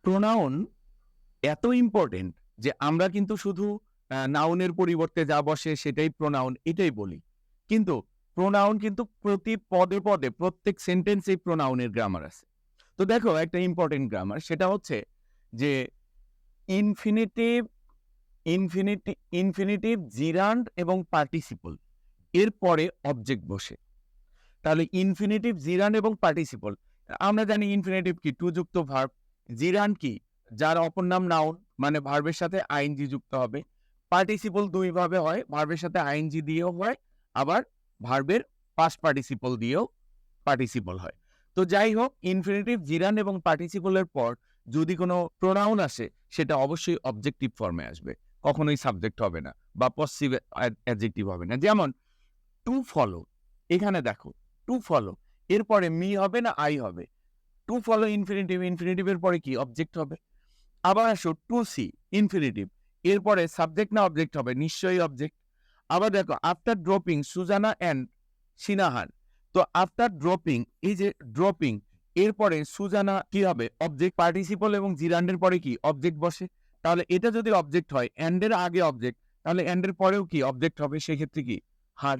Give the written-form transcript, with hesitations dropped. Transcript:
Pronoun এত important যে আমরা কিন্তু শুধু নাউনের পরিবর্তে যা বসে সেটাই প্রোনাউন এটাই বলি। কিন্তু প্রোনাউন কিন্তু প্রতি পদে, পদে প্রত্যেক সেন্টেন্সেই প্রোনাউনের গ্রামার আছে। তো দেখো একটা ইম্পর্টেন্ট গ্রামার সেটা হচ্ছে যে ইনফিনিটিভ, ইনফিনিটিভ, জিরান্ড এবং পার্টিসিপল এর পরে অবজেক্ট বসে। তাহলে ইনফিনিটিভ, জিরান্ড এবং পার্টিসিপল। আমরা জানি ইনফিনিটিভ কি? টু যুক্ত ভার্ব। জিরান্ড কি? যার অপর নাম নাউন, মানে ভার্বের সাথে আইএনজি যুক্ত হবে। পার্টিসিপল দুই ভাবে হয়, ভার্বের সাথে আইএনজি দিয়েও হয়, আবার ভার্বের পাস্ট পার্টিসিপল দিয়েও পার্টিসিপল হয়। তো যাই হোক, ইনফিনিটিভ, জিরান্ড এবং পার্টিসিপলের পর যদি কোনো প্রোনাউন আসে সেটা অবশ্যই অবজেক্টিভ ফর্মে আসবে, কখনোই সাবজেক্ট হবে না বা পসিভ অ্যাডজেক্টিভ হবে না। যেমন টু ফলো, এখানে দেখো টু ফলো এরপরে মি হবে না আই হবে? টু ফলো ইনফিনিটিভ, ইনফিনিটিভের পরে কি? অবজেক্ট হবে। আবার আসো টু সি, ইনফিনিটিভ, এরপরে সাবজেক্ট না অবজেক্ট হবে? নিশ্চয়ই অবজেক্ট। আবার দেখো আফটার ড্রপিং সুজানা অ্যান্ড সিনাহান, তো আফটার ড্রপিং, এই যে ড্রপিং এরপরে সুজানা কি হবে? অবজেক্ট। পার্টিসিপল এবং জিরান্ডের পরে কি? অবজেক্ট বসে। তাহলে এটা যদি অবজেক্ট হয়, অ্যান্ডের আগে অবজেক্ট, তাহলে অ্যান্ডের পরেও কি? অবজেক্ট হবে। সেক্ষেত্রে কি? হার।